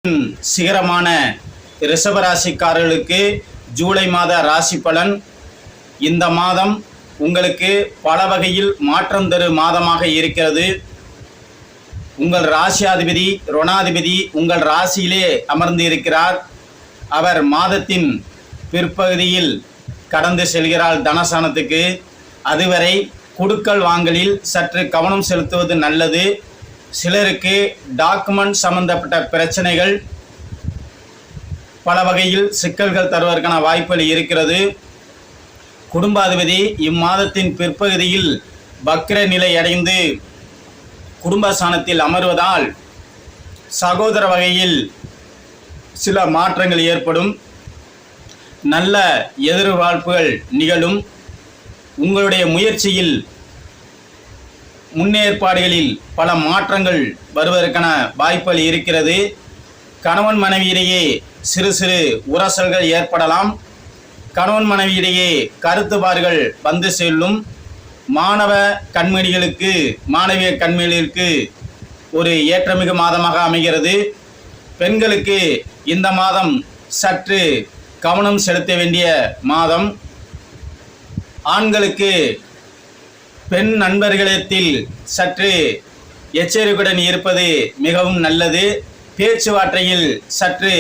சிகரமான ரிஷபராசிக்காரர்களுக்கு ஜூலை மாத ராசி பலன். இந்த மாதம் உங்களுக்கு பல வகையில் மாற்றம் தரும் மாதமாக இருக்கிறது. உங்கள் ராசியாதிபதி ரோணாதிபதி உங்கள் ராசியிலே அமர்ந்து இருக்கிறார். அவர் மாதத்தின் பிற்பகுதியில் கடந்து செல்கிறார் தனஸ்தானத்துக்கு. அதுவரை கொடுக்கல் வாங்கலில் சற்று கவனம் செலுத்துவது நல்லது. சிலருக்கு டாக்குமெண்ட் சம்பந்தப்பட்ட பிரச்சனைகள் பல வகையில் சிக்கல்கள் தருவதற்கான வாய்ப்புகள் இருக்கிறது. குடும்பாதிபதி இம்மாதத்தின் பிற்பகுதியில் வக்ர நிலை அடைந்து குடும்பஸ்தானத்தில் அமர்வதால் சகோதர வகையில் சில மாற்றங்கள் ஏற்படும். நல்ல எதிர்பார்ப்புகள் நிகழும். உங்களுடைய முயற்சியில் முன்னேற்பாடுகளில் பல மாற்றங்கள் வருவதற்கான வாய்ப்புகள் இருக்கிறது. கணவன் மனைவியிடையே சிறு சிறு உரசல்கள் ஏற்படலாம். கணவன் மனைவியிடையே கருத்துபாடுகள் வந்து செல்லும். மாணவிய கண்மணிகளுக்கு ஒரு ஏற்றமிகு மாதமாக அமைகிறது. பெண்களுக்கு இந்த மாதம் சற்று கவனம் செலுத்த வேண்டிய மாதம். ஆண்களுக்கு பெண் நண்பர்களிடத்தில் சற்று எச்சரிக்கையுடன் இருப்பது மிகவும் நல்லது. பேச்சுவார்த்தையில் சற்று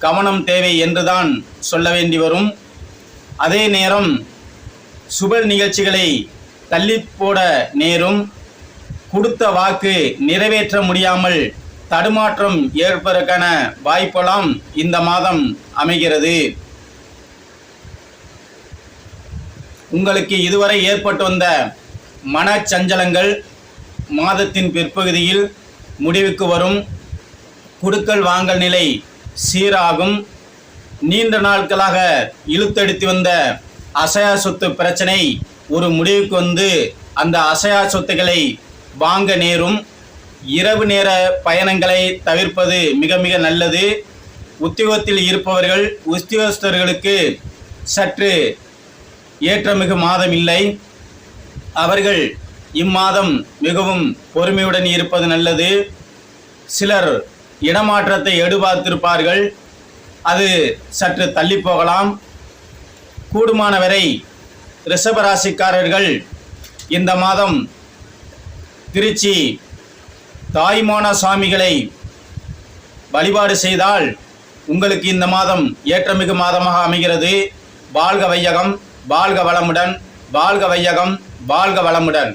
கவனம் தேவை என்றுதான் சொல்ல வேண்டி வரும். அதே நேரம் சுப நிகழ்ச்சிகளை தள்ளி போட நேரும். கொடுத்த வாக்கு நிறைவேற்ற முடியாமல் தடுமாற்றம் ஏற்பதற்கான வாய்ப்பெல்லாம் இந்த மாதம் அமைகிறது. உங்களுக்கு இதுவரை ஏற்பட்டு வந்த மனச்சஞ்சலங்கள் மாதத்தின் பிற்பகுதியில் முடிவுக்கு வரும். கொடுக்கல் வாங்கல் நிலை சீராகும். நீண்ட நாட்களாக இழுத்தடித்து வந்த அசையா சொத்து பிரச்சனை ஒரு முடிவுக்கு வந்து அந்த அசையா சொத்துக்களை வாங்க நேரும். இரவு நேர பயணங்களை தவிர்ப்பது மிக மிக நல்லது. உத்தியோகத்தில் இருப்பவர்கள் உத்தியோகஸ்தர்களுக்கு சற்று ஏற்றமிகு மாதம் இல்லை. அவர்கள் இம்மாதம் மிகவும் பொறுமையுடன் இருப்பது நல்லது. சிலர் இடமாற்றத்தை எதிர்பார்த்திருப்பார்கள். அது சற்று தள்ளி போகலாம். கூடுமானவரை ரிஷபராசிக்காரர்கள் இந்த மாதம் திருச்சி தாய்மான சுவாமிகளை வழிபாடு செய்தால் உங்களுக்கு இந்த மாதம் ஏற்றமிகு மாதமாக அமைகிறது. வாழ்க வையகம், வாழ்க வளமுடன், வாழ்க வையகம், வாழ்க வளமுடன்.